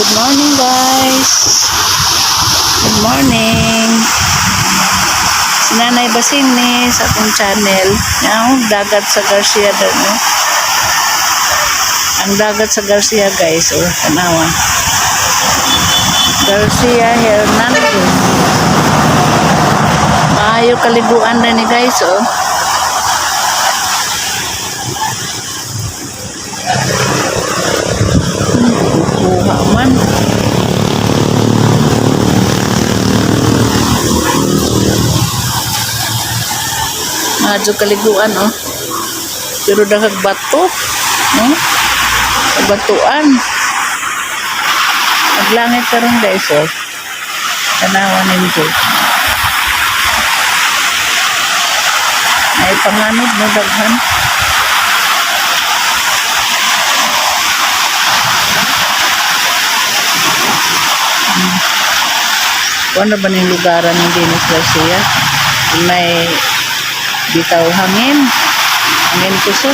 Good morning guys. Good morning. Si Nanay Basing ni sa akong channel. Yung dagat sa Garcia doon. No? Ang dagat sa Garcia guys. Oh, tanawa. Garcia Hernandez. Maayo kaliguan na ni guys. Oh. Kuha man. Medyo kaliguan oh. Pero dahag bato. Batuan. Naglangit ka rin guys oh. Tanawan ninyo. Ay panganod mo daghan. Ano ba ng lugaran ng Dennis Garcia? May bitaw hangin kusog.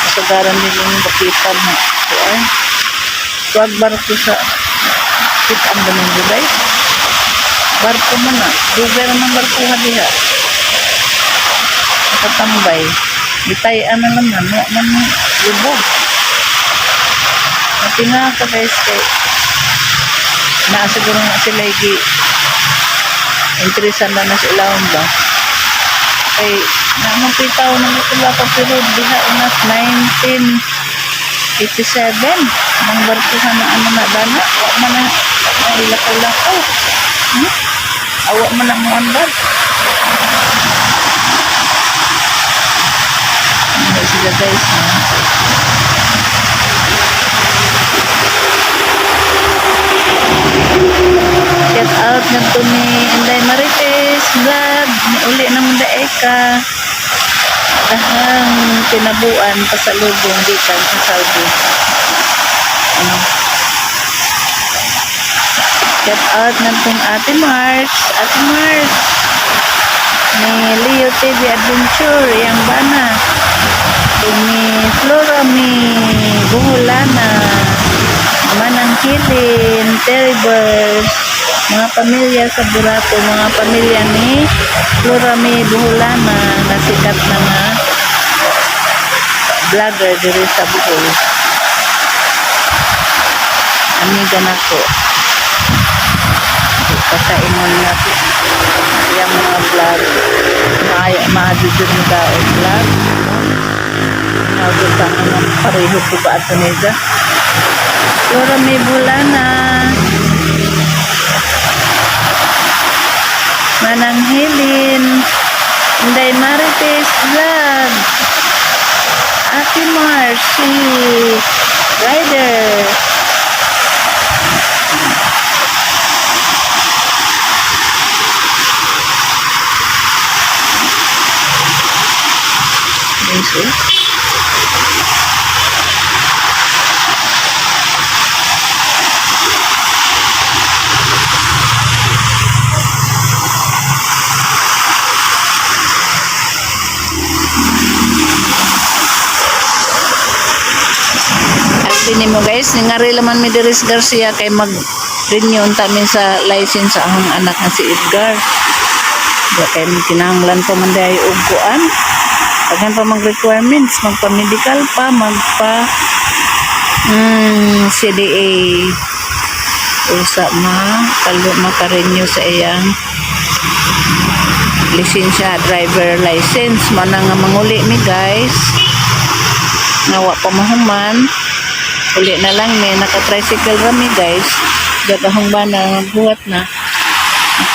Kasugaran din yung bakitan na kuan. Tuwag barko sa kitang ba ng gulay? Barko man na. Lugar ng barko diha. Nakatambay. Bitayan na naman. Man lubog. Natinga ka guys kay siguro nga sila interesan na sa ilawang ba kay namapitaw na nagtula pa pero diha unas 1987 ang barko sa na ano na dana wak man na ilakaw-lakaw awak man na mo andar ano sila guys shout out na to ni Inday Marites vlog ni uli ng daeka dahang tinabuan pasalubong gikan sa Saudi. Shout out na tong Ate Mars ni Leo TV Adventure yang bana ni Flora mi Buhulana Manang Kilin Terribers mga pamilya sa Burato, mga pamilya ni Florami Buhulana na sikat na nga vlogger diri sa Bohol. Amiga na ko. Pasaingon na yung mga vlog. Maadudod na daon vlog. Maadudod ang pareho ko ba ito nila. Florami Buhulana Manang Hilin Inday Marites vlog Ate Marcy Rider ini mo guys, ngari laman mi Dennis Garcia kay mag-renew tamin sa license sa akong anak na si Edgar. Kay kinahanglan pa man dahi og kuan. Paghan pa mag-requirements, magpa-medical pa, CDA usa maka-renew sa iyang lisensya, driver license. Mana nga manguli mi guys. Nawa pa mahuman. Uli na lang may naka-tricycle rami guys. Gagahong ba na buhat na.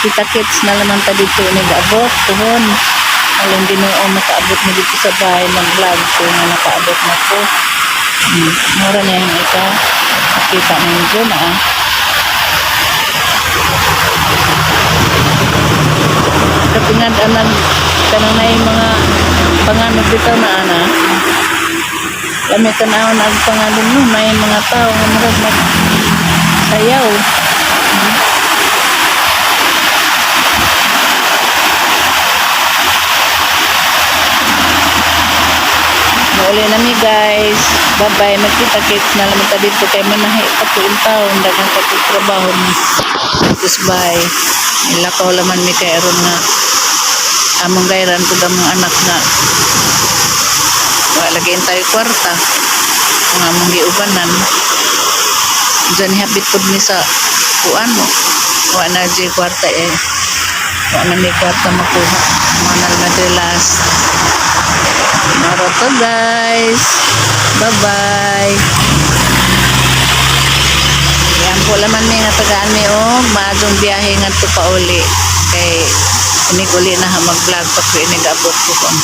Kita-kits na naman ta dito nag-abot. Tuhon. Alam Ginoo makaabot na dito sa bahay mag-vlog ko na nakaabot na ko. Mura na yung ika. Nakita na yung dyan Kapingad anag kanang na yung mga panganod dito na kami tanawon ang pangalan mo may mga tao nga murag sayaw Mauli na mi guys. Bye-bye. Magkita-kits na lang ta dito kay manahi pa po yung taon. Dagang trabaho ni. Tapos bye. Ilakaw laman mi kay aron nga. Among gayran ko damong anak nga. Wala lagi tayo kwarta. Nga among giubanan. Diyan hapit po ni sa kuan mo. Wala na di kwarta eh. Wala na may kwarta makuha. Manal madalas. Maro to guys. Bye-bye. Yan po laman ni nga tagaan ni maadong biyahe nga to pa uli. Kay inig uli na ha mag-vlog pa ko inig abot ko kung.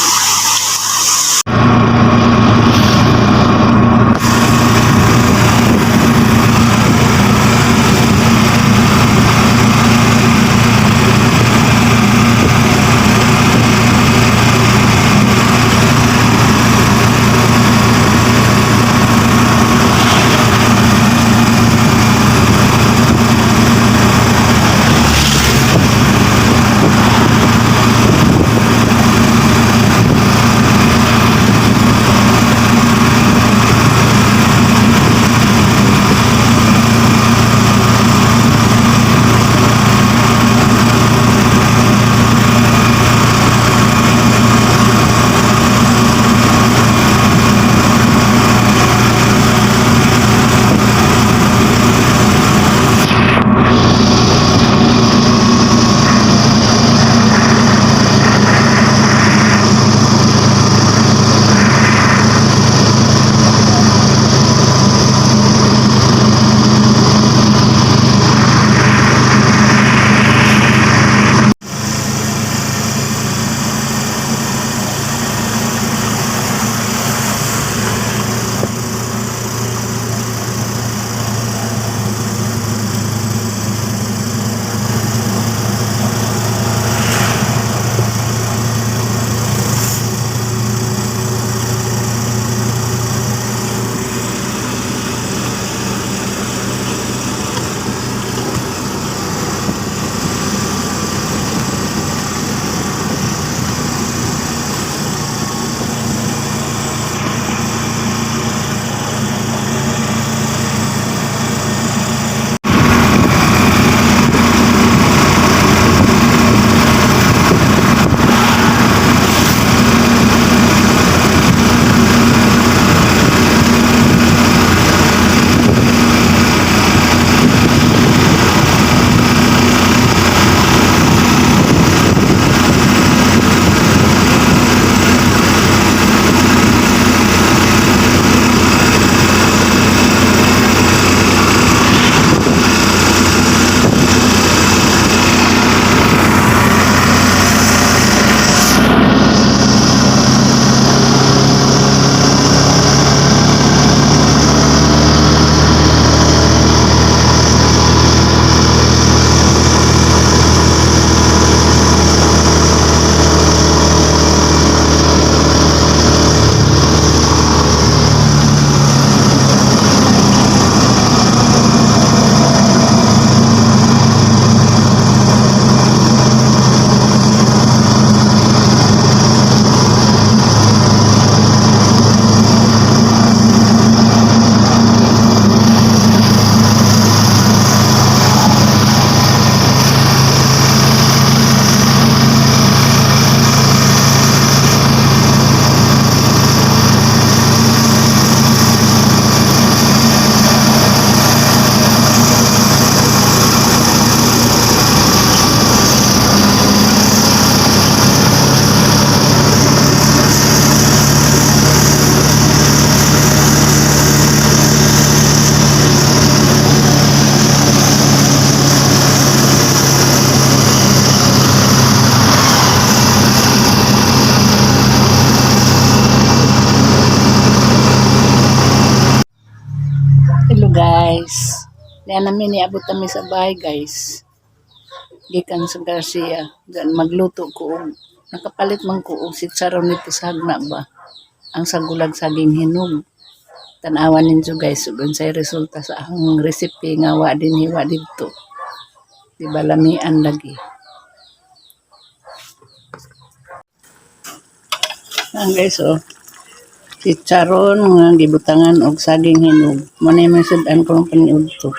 Guys, yan namin niabot kami sa bahay guys. Gikan sa Garcia. Diyan magluto ko. Nakapalit man ko og sitsaron nito sa hagna ba. Ang sagulag saging hinog. Tanawan ninyo guys kung say resulta sa akong recipe nga wa din hiwa dito. Di ba lamian lagi. Ang guys chicharon nga gibutangan og saging hinog. Mo na yung sudan ko ng paniud ko.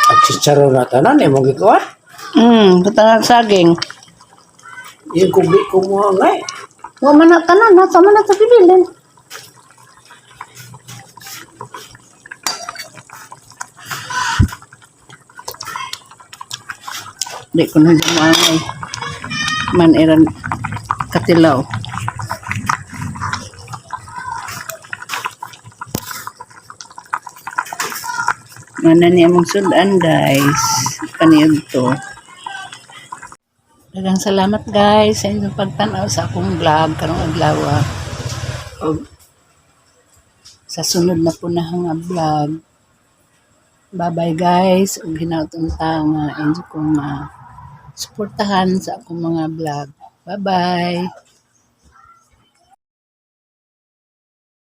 At chicharon na tanan, eh, mong gikuha. Butang saging. Yung kubi ko mo nga eh. Wa man na tanan, nasa man na sa pibilin. Di ko na dumangay. Man iran katilaw. Mana ni among sudan guys. Kaniyod to. Daghang salamat guys sa inyong pagtanaw sa akong vlog karong adlaw. Og sa sunod na po na nga vlog. Bye-bye guys. Og hinautong ta nga enjoy kong suportahan sa akong mga vlog. Bye-bye.